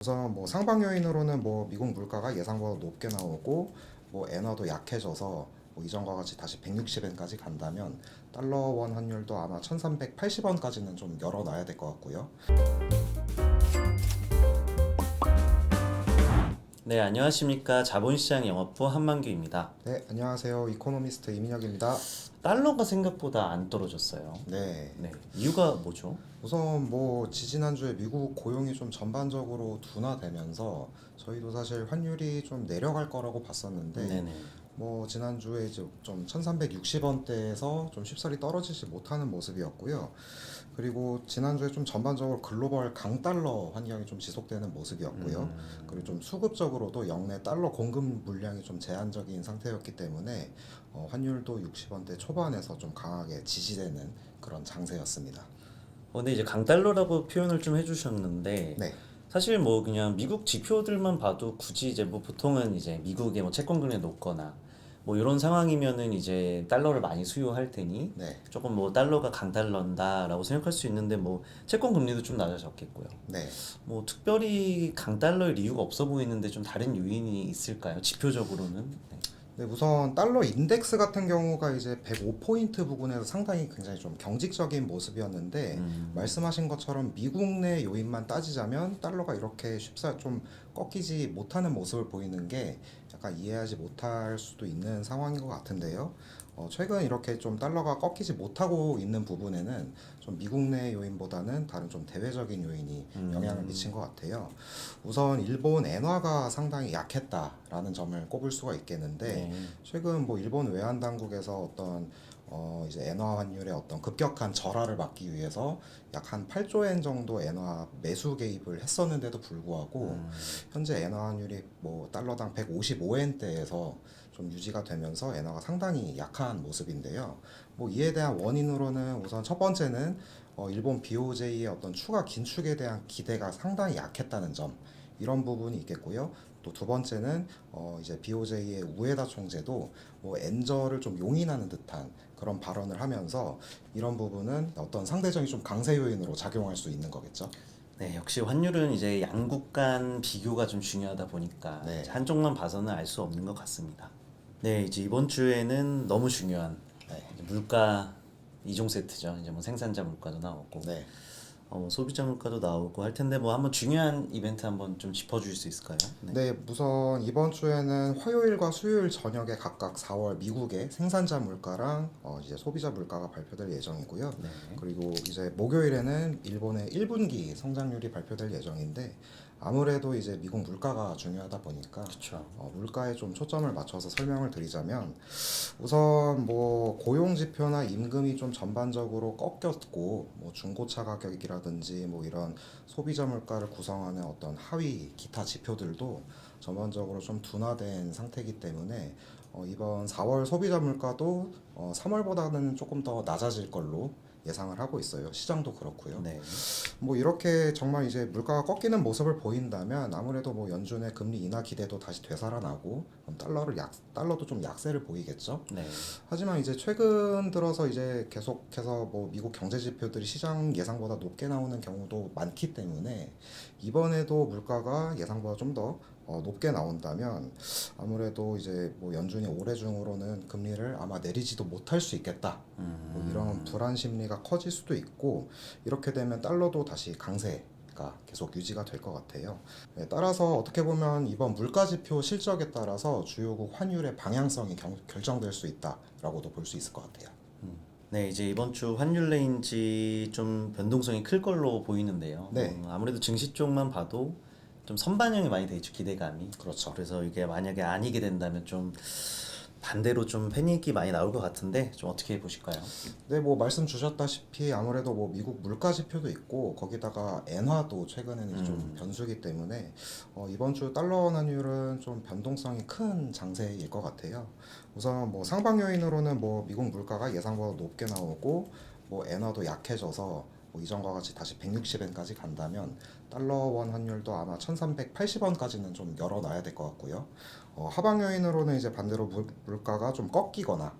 우선 뭐 상방 요인으로는 뭐 미국 물가가 예상보다 높게 나오고 뭐 엔화도 약해져서 뭐 이전과 같이 다시 160엔까지 간다면 달러 원 환율도 아마 1380원까지는 좀 열어놔야 될 것 같고요. 네, 안녕하십니까. 자본시장 영업부 한만규입니다. 네, 안녕하세요. 이코노미스트 이민혁입니다. 달러가 생각보다 안 떨어졌어요. 네, 네, 이유가 뭐죠? 우선 뭐 지지난주에 미국 고용이 좀 전반적으로 둔화되면서 저희도 사실 환율이 좀 내려갈 거라고 봤었는데 네네. 뭐 지난주에 이제 좀 1360원대에서 좀 쉽사리 떨어지지 못하는 모습이었고요. 그리고 지난주에 좀 전반적으로 글로벌 강달러 환경이 좀 지속되는 모습이었고요. 그리고 좀 수급적으로도 역내 달러 공급 물량이 좀 제한적인 상태였기 때문에 환율도 60원대 초반에서 좀 강하게 지지되는 그런 장세였습니다. 근데 이제 강달러라고 표현을 좀 해주셨는데 네, 사실 뭐 그냥 미국 지표들만 봐도 굳이 이제 뭐 보통은 이제 미국의 뭐 채권금리 높거나 뭐 이런 상황이면은 이제 달러를 많이 수요할 테니 네, 조금 뭐 달러가 강달러다라고 생각할 수 있는데 뭐 채권 금리도 좀 낮아졌겠고요. 네. 뭐 특별히 강달러일 이유가 없어 보이는데 좀 다른 요인이 있을까요? 지표적으로는? 네. 네, 우선 달러 인덱스 같은 경우가 이제 105포인트 부근에서 상당히 굉장히 좀 경직적인 모습이었는데 말씀하신 것처럼 미국 내 요인만 따지자면 달러가 이렇게 쉽사 좀 꺾이지 못하는 모습을 보이는 게 약간 이해하지 못할 수도 있는 상황인 것 같은데요. 최근 이렇게 좀 달러가 꺾이지 못하고 있는 부분에는 좀 미국 내 요인보다는 다른 좀 대외적인 요인이 영향을 미친 것 같아요. 우선 일본 엔화가 상당히 약했다라는 점을 꼽을 수가 있겠는데 네. 최근 뭐 일본 외환 당국에서 어떤 이제 엔화 환율의 어떤 급격한 절하를 막기 위해서 약 한 8조 엔 정도 엔화 매수 개입을 했었는데도 불구하고 현재 엔화 환율이 뭐 달러당 155엔대에서 좀 유지가 되면서 엔화가 상당히 약한 모습인데요. 뭐 이에 대한 원인으로는 우선 첫 번째는 일본 BOJ의 어떤 추가 긴축에 대한 기대가 상당히 약했다는 점, 이런 부분이 있겠고요. 또 두 번째는 이제 BOJ의 우에다 총재도 뭐 엔저를 좀 용인하는 듯한 그런 발언을 하면서 이런 부분은 어떤 상대적인 좀 강세 요인으로 작용할 수 있는 거겠죠. 네, 역시 환율은 이제 양국 간 비교가 좀 중요하다 보니까 네, 이제 한쪽만 봐서는 알 수 없는 것 같습니다. 네, 이제 이번 주에는 너무 중요한 네, 이제 물가 이종 세트죠. 이제 뭐 생산자 물가도 나오고 네. 소비자 물가도 나오고 할 텐데 뭐 한번 중요한 이벤트 한번 좀 짚어주실 수 있을까요? 네. 네, 우선 이번 주에는 화요일과 수요일 저녁에 각각 4월 미국의 생산자 물가랑 이제 소비자 물가가 발표될 예정이고요. 네. 그리고 이제 목요일에는 일본의 1분기 성장률이 발표될 예정인데 아무래도 이제 미국 물가가 중요하다 보니까 그렇죠. 물가에 좀 초점을 맞춰서 설명을 드리자면 우선 뭐 고용 지표나 임금이 좀 전반적으로 꺾였고 뭐 중고차 가격이라든지 뭐 이런 소비자 물가를 구성하는 어떤 하위 기타 지표들도 전반적으로 좀 둔화된 상태이기 때문에 이번 4월 소비자 물가도 3월보다는 조금 더 낮아질 걸로 예상을 하고 있어요. 시장도 그렇고요. 네. 뭐 이렇게 정말 이제 물가가 꺾이는 모습을 보인다면 아무래도 뭐 연준의 금리 인하 기대도 다시 되살아나고 그럼 달러도 좀 약세를 보이겠죠. 네. 하지만 이제 최근 들어서 이제 계속해서 뭐 미국 경제 지표들이 시장 예상보다 높게 나오는 경우도 많기 때문에 이번에도 물가가 예상보다 좀 더 높게 나온다면 아무래도 이제 뭐 연준이 올해 중으로는 금리를 아마 내리지도 못할 수 있겠다. 뭐 이런 불안 심리가 커질 수도 있고 이렇게 되면 달러도 다시 강세가 계속 유지가 될 것 같아요. 네, 따라서 어떻게 보면 이번 물가지표 실적에 따라서 주요국 환율의 방향성이 결정될 수 있다라고도 볼 수 있을 것 같아요. 네, 이제 이번 주 환율 레인지 좀 변동성이 클 걸로 보이는데요. 네, 아무래도 증시 쪽만 봐도 좀 선반영이 많이 돼 있죠, 기대감이. 그렇죠. 그래서 이게 만약에 아니게 된다면 좀 반대로 좀 패닉이 많이 나올 것 같은데 좀 어떻게 보실까요? 네, 뭐 말씀 주셨다시피 아무래도 뭐 미국 물가 지표도 있고 거기다가 엔화도 최근에는 이제 좀 변수기 때문에 이번 주 달러 원 환율은 좀 변동성이 큰 장세일 것 같아요. 우선 뭐 상방 요인으로는 뭐 미국 물가가 예상보다 높게 나오고 뭐 엔화도 약해져서 뭐 이전과 같이 다시 160엔까지 간다면 달러 원 환율도 아마 1380원까지는 좀 열어놔야 될 것 같고요. 하방 요인으로는 이제 반대로 물가가 좀 꺾이거나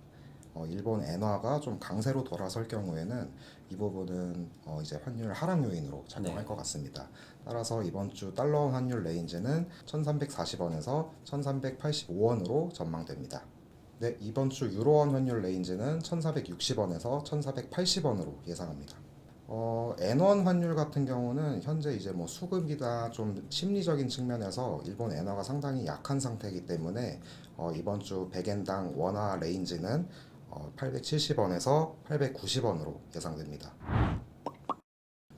일본 엔화가 좀 강세로 돌아설 경우에는 이 부분은 이제 환율 하락 요인으로 작용할 네. 것 같습니다. 따라서 이번 주 달러 환율 레인지는 1340원에서 1385원으로 전망됩니다. 네, 이번 주 유로원 환율 레인지는 1460원에서 1480원으로 예상합니다. 엔원 환율 같은 경우는 현재 이제 뭐 수급이다 좀 심리적인 측면에서 일본 엔화가 상당히 약한 상태이기 때문에 이번 주 100엔당 원화 레인지는 870원에서 890원으로 예상됩니다.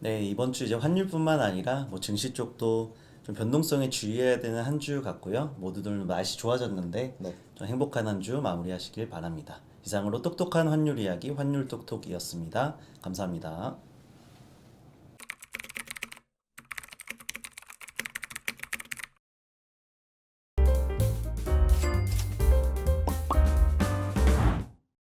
네, 이번 주 이제 환율뿐만 아니라 뭐 증시 쪽도 좀 변동성에 주의해야 되는 한 주 같고요. 모두들 날씨 좋아졌는데 네. 좀 행복한 한 주 마무리하시길 바랍니다. 이상으로 똑똑한 환율 이야기 환율 똑똑이었습니다. 감사합니다.